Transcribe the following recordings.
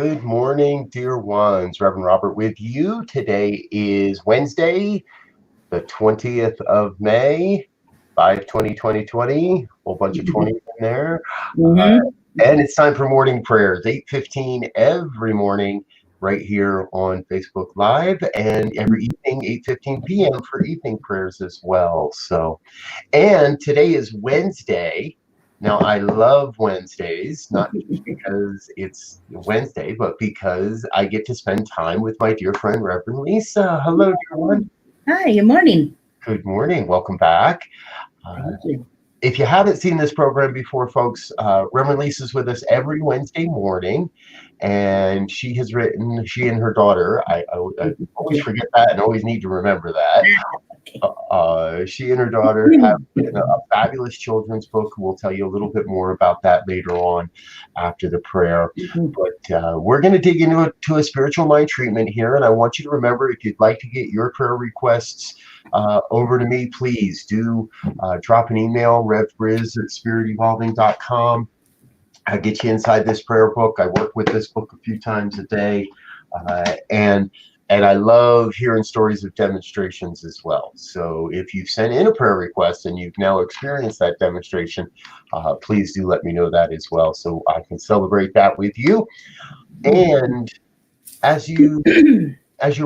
Good morning, dear ones. Reverend Robert with you. Today is Wednesday, the 20th of May, 5/20/2020. Whole bunch of 20 in there. And it's time for morning prayers, 8:15 every morning, right here on Facebook Live, and every evening, 8:15 p.m. for evening prayers as well. And today is Wednesday. Now, I love Wednesdays, not just because it's Wednesday, but because I get to spend time with my dear friend, Reverend Lisa. Hello, dear one. Hi, good morning. Good morning. Welcome back. Thank you. If you haven't seen this program before, folks, Reverend Lisa's with us every Wednesday morning, and she has written, she and her daughter, I always forget that and always need to remember that. She and her daughter have written a fabulous children's book. We'll tell you a little bit more about that later on after the prayer. But we're going to dig into a spiritual mind treatment here. And I want you to remember, if you'd like to get your prayer requests over to me, please do drop an email, revbriz@spiritevolving.com. I'll get you inside this prayer book. I work with this book a few times a day. And I love hearing stories of demonstrations as well. So if you've sent in a prayer request and you've now experienced that demonstration, please do let me know that as well, so I can celebrate that with you. And as you're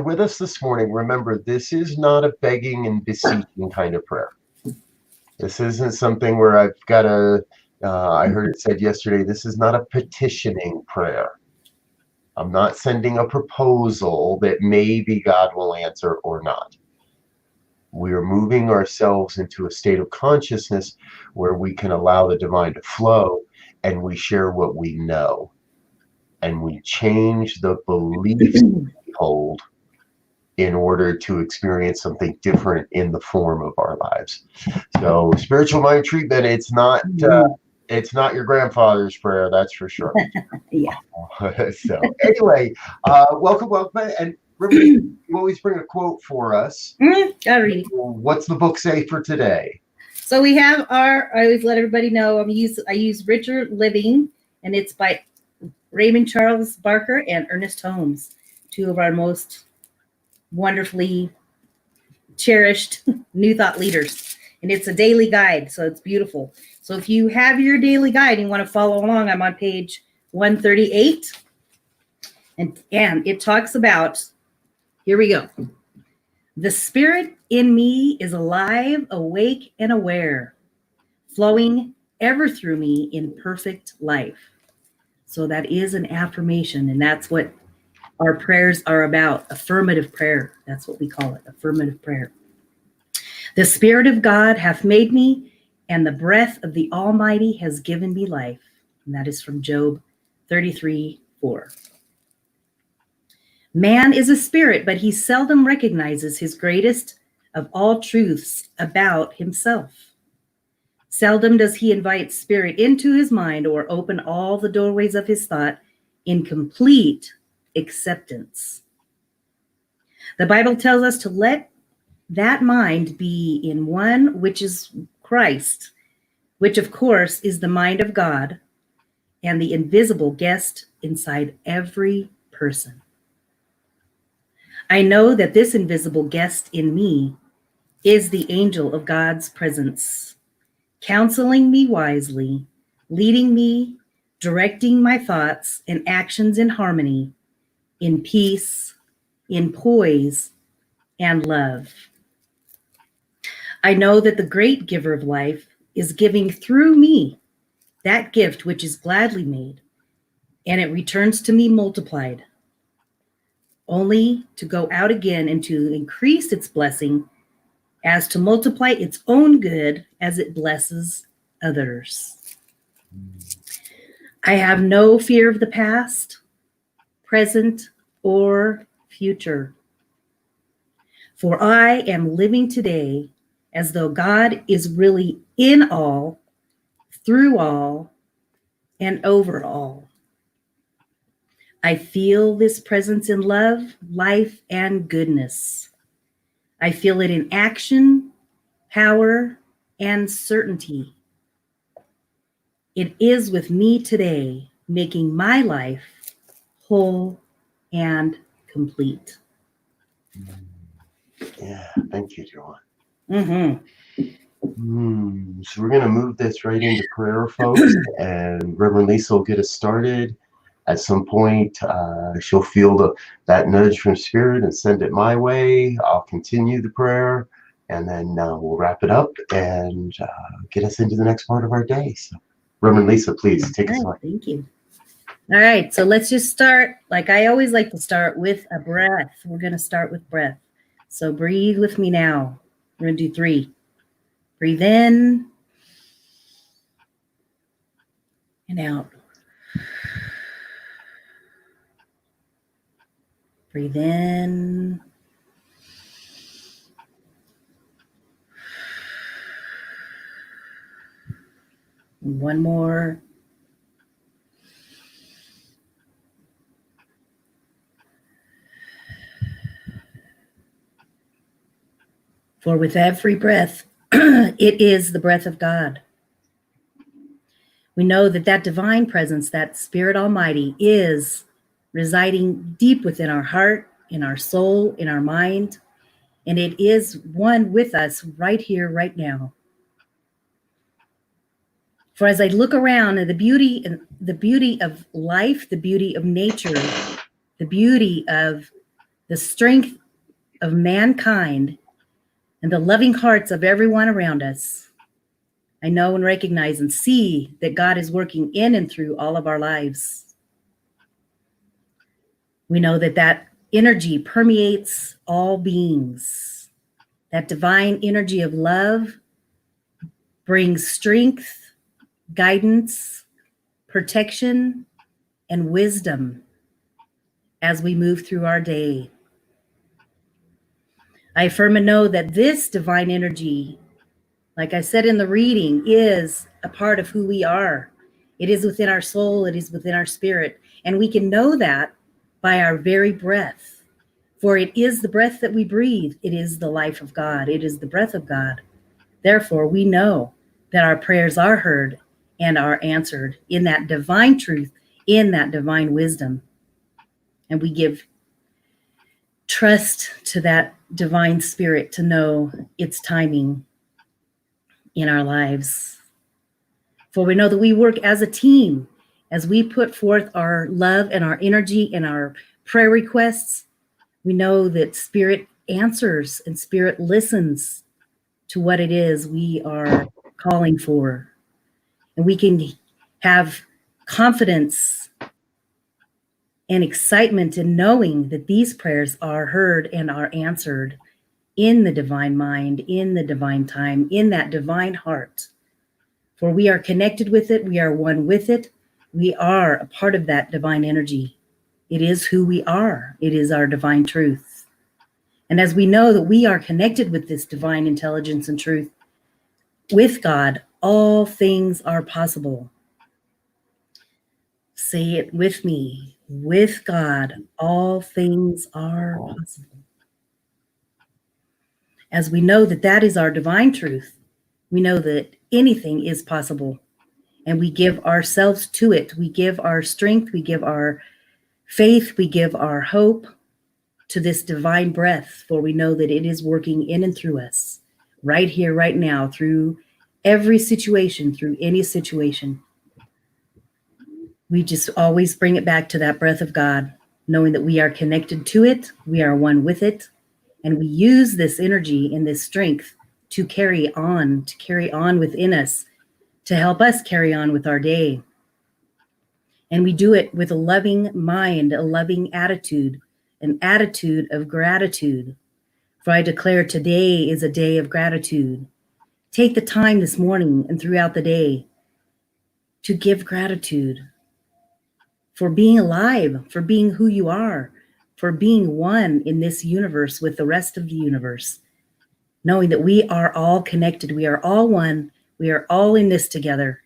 with us this morning, remember, this is not a begging and beseeching kind of prayer. This isn't something where I've got I heard it said yesterday, this is not a petitioning prayer. I'm not sending a proposal that maybe God will answer or not. We are moving ourselves into a state of consciousness where we can allow the divine to flow, and we share what we know. And we change the beliefs we hold in order to experience something different in the form of our lives. So spiritual mind treatment, it's not your grandfather's prayer, that's for sure. Yeah. So anyway, welcome. And remember, you always bring a quote for us. Gotta read it. What's the book say for today? So we have I always let everybody know I use Richer Living, and it's by Raymond Charles Barker and Ernest Holmes, two of our most wonderfully cherished New Thought leaders. And it's a daily guide, so it's beautiful. So if you have your daily guide and you want to follow along, I'm on page 138. And it talks about, here we go. The spirit in me is alive, awake, and aware, flowing ever through me in perfect life. So that is an affirmation, and that's what our prayers are about. Affirmative prayer. That's what we call it, affirmative prayer. The Spirit of God hath made me, and the breath of the Almighty has given me life. And that is from Job 33:4. Man is a spirit, but he seldom recognizes his greatest of all truths about himself. Seldom does he invite spirit into his mind or open all the doorways of his thought in complete acceptance. The Bible tells us to let that mind be in one, which is Christ, which of course is the mind of God and the invisible guest inside every person. I know that this invisible guest in me is the angel of God's presence, counseling me wisely, leading me, directing my thoughts and actions in harmony, in peace, in poise, and love. I know that the great giver of life is giving through me that gift which is gladly made, and it returns to me multiplied, only to go out again and to increase its blessing as to multiply its own good as it blesses others. I have no fear of the past, present, or future, for I am living today as though God is really in all, through all, and over all. I feel this presence in love, life, and goodness. I feel it in action, power, and certainty. It is with me today, making my life whole, and complete. Yeah, thank you, Joanne. Mm-hmm. So we're going to move this right into prayer, folks, and Reverend Lisa will get us started. At some point, she'll feel that nudge from Spirit and send it my way. I'll continue the prayer, and then we'll wrap it up and get us into the next part of our day. So, Reverend Lisa, please take us away. Thank you. All right, so let's just start, like I always like to start, with a breath. We're going to start with breath. So breathe with me now. We're going to do 3. Breathe in and out. Breathe in. And one more. For with every breath, it is the breath of God. We know that that divine presence, that Spirit Almighty, is residing deep within our heart, in our soul, in our mind, and it is one with us right here, right now. For as I look around at the beauty of life, the beauty of nature, the beauty of the strength of mankind, and the loving hearts of everyone around us, I know and recognize and see that God is working in and through all of our lives. We know that that energy permeates all beings. That divine energy of love brings strength, guidance, protection, and wisdom as we move through our day. I affirm and know that this divine energy, like I said in the reading, is a part of who we are. It is within our soul, it is within our spirit, and we can know that by our very breath. For it is the breath that we breathe. It is the life of God. It is the breath of God. Therefore, we know that our prayers are heard and are answered in that divine truth, in that divine wisdom. And we give trust to that divine spirit to know its timing in our lives. For we know that we work as a team as we put forth our love and our energy and our prayer requests. We know that Spirit answers and Spirit listens to what it is we are calling for. And we can have confidence and excitement in knowing that these prayers are heard and are answered in the divine mind, in the divine time, in that divine heart. For we are connected with it. We are one with it. We are a part of that divine energy. It is who we are. It is our divine truth. And as we know that we are connected with this divine intelligence and truth, with God, all things are possible. Say it with me. With God, all things are possible. As we know that that is our divine truth, we know that anything is possible. And we give ourselves to it. We give our strength, we give our faith, we give our hope to this divine breath, for we know that it is working in and through us, right here, right now, through every situation, through any situation. We just always bring it back to that breath of God, knowing that we are connected to it, we are one with it, and we use this energy and this strength to carry on within us, to help us carry on with our day. And we do it with a loving mind, a loving attitude, an attitude of gratitude. For I declare today is a day of gratitude. Take the time this morning and throughout the day to give gratitude for being alive, for being who you are, for being one in this universe with the rest of the universe, knowing that we are all connected, we are all one, we are all in this together,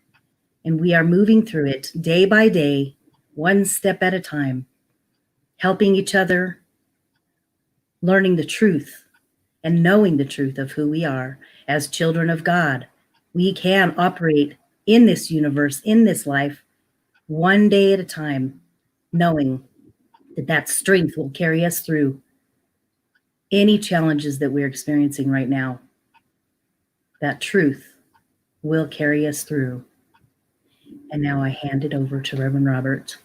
and we are moving through it day by day, one step at a time, helping each other, learning the truth, and knowing the truth of who we are as children of God. We can operate in this universe, in this life, one day at a time, knowing that strength will carry us through any challenges that we're experiencing right now. That truth will carry us through. And now I hand it over to Reverend Robert.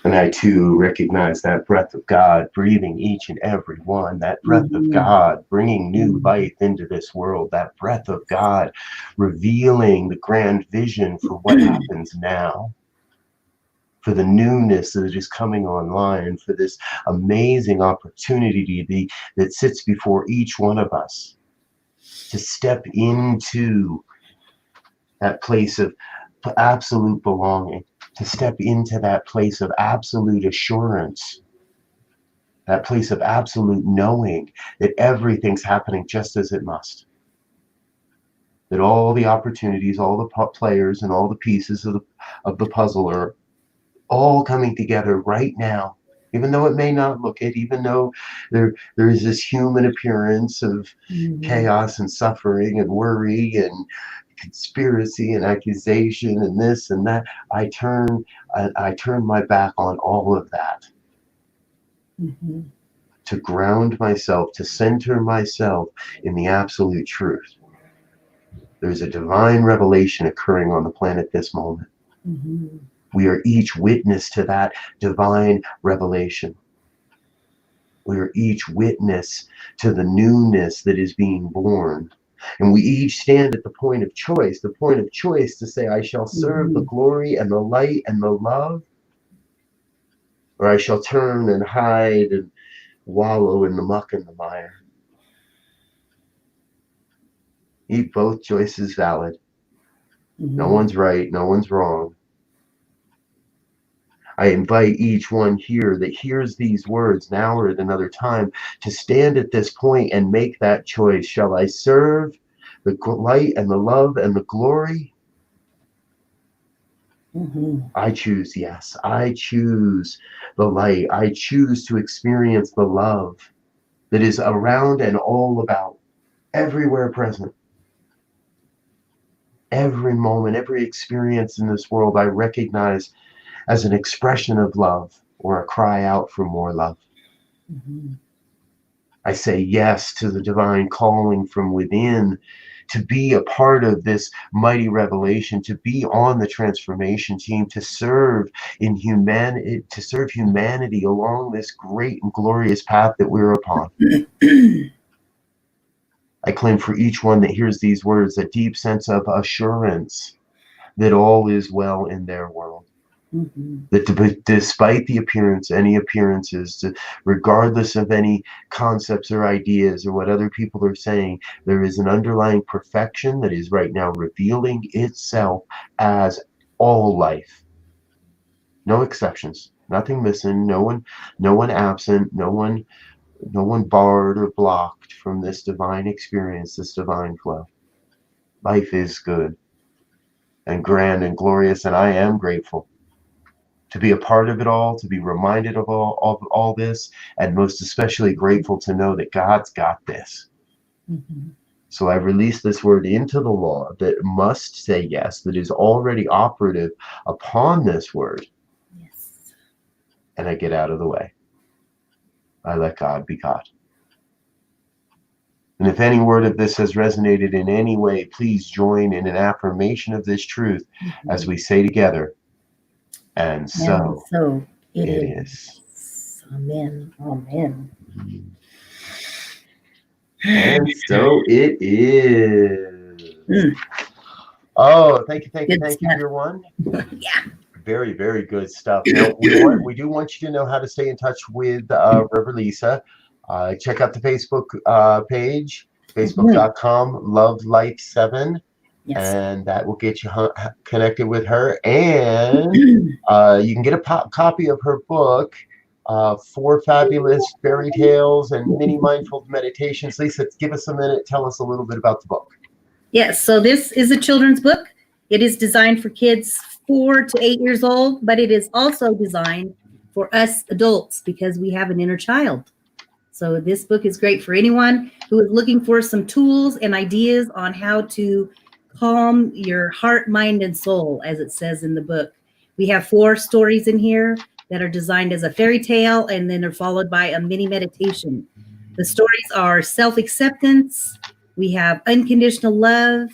And I too recognize that breath of God breathing each and every one, that breath of God bringing new life into this world, that breath of God revealing the grand vision for what happens now, for the newness that is coming online, for this amazing opportunity that sits before each one of us to step into that place of absolute belonging, to step into that place of absolute assurance, that place of absolute knowing that everything's happening just as it must. That all the opportunities, all the players, and all the pieces of the puzzle are all coming together right now, even though it may not look it, even though there is this human appearance of chaos and suffering and worry and conspiracy and accusation and this and that. I turn my back on all of that to ground myself, to center myself in the absolute truth. There's a divine revelation occurring on the planet this moment. We are each witness to that divine revelation. We are each witness to the newness that is being born. And we each stand at the point of choice to say, I shall serve the glory and the light and the love, or I shall turn and hide and wallow in the muck and the mire. Both choices valid. No one's right, no one's wrong. I invite each one here that hears these words now or at another time to stand at this point and make that choice. Shall I serve the light and the love and the glory? I choose yes. I choose the light. I choose to experience the love that is around and all about, everywhere present. Every moment, every experience in this world I recognize as an expression of love or a cry out for more love. I say yes to the divine calling from within to be a part of this mighty revelation, to be on the transformation team, to serve in humanity, to serve humanity along this great and glorious path that we're upon. I claim for each one that hears these words a deep sense of assurance that all is well in their world. That despite the any appearances, regardless of any concepts or ideas or what other people are saying, there is an underlying perfection that is right now revealing itself as all life. No exceptions, nothing missing, no one absent, no one barred or blocked from this divine experience, this divine flow. Life is good and grand and glorious, and I am grateful to be a part of it all, to be reminded of all this, and most especially grateful to know that God's got this. So I release this word into the law that must say yes, that is already operative upon this word. Yes. And I get out of the way. I let God be God. And if any word of this has resonated in any way, please join in an affirmation of this truth as we say together, and so it is. Amen. Amen. And so it is. Oh, thank you, everyone. Yeah. Very, very good stuff. Now, we do want you to know how to stay in touch with Reverend Lisa. Check out the Facebook page, facebook.com, lovelife7. Yes. And that will get you connected with her. And you can get a copy of her book, 4 Fabulous Fairy Tales and Mini Mindful Meditations. Lisa, give us a minute. Tell us a little bit about the book. Yes, so this is a children's book. It is designed for kids 4 to 8 years old, but it is also designed for us adults because we have an inner child. So this book is great for anyone who is looking for some tools and ideas on how to calm your heart, mind, and soul, as it says in the book. We have 4 stories in here that are designed as a fairy tale, and then are followed by a mini meditation. The stories are self-acceptance. We have unconditional love.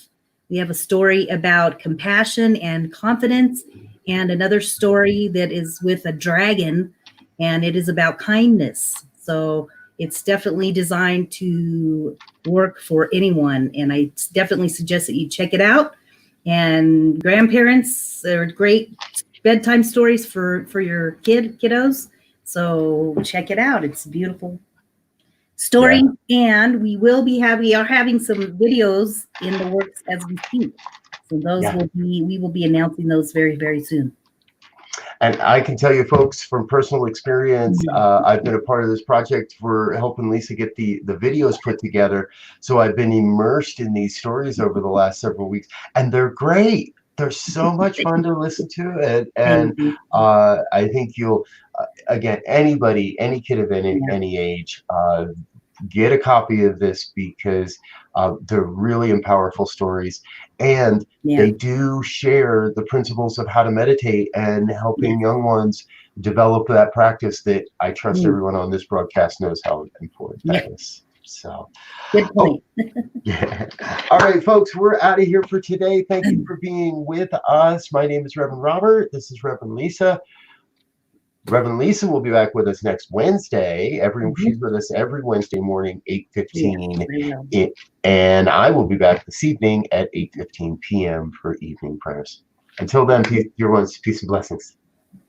We have a story about compassion and confidence, and another story that is with a dragon, and it is about kindness. So it's definitely designed to work for anyone, and I definitely suggest that you check it out. And grandparents are great bedtime stories for your kiddos. So check it out. It's a beautiful story. And we are having some videos in the works as we speak. So those we will be announcing those very, very soon. And I can tell you, folks, from personal experience, I've been a part of this project for helping Lisa get the videos put together. So I've been immersed in these stories over the last several weeks, and they're great. They're so much fun to listen to, and I think you'll, again, any kid of any age, get a copy of this, because they're really powerful stories, and they do share the principles of how to meditate and helping young ones develop that practice that I trust everyone on this broadcast knows how important that is. So good point. All right, folks, we're out of here for today. Thank you for being with us. My name is Reverend Robert. This is Reverend Lisa. Reverend Lisa will be back with us next Wednesday. She's with us every Wednesday morning, 8:15. And I will be back this evening at 8:15 p.m. for evening prayers. Until then, peace, dear ones, peace and blessings.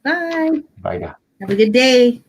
Bye. Bye now. Have a good day.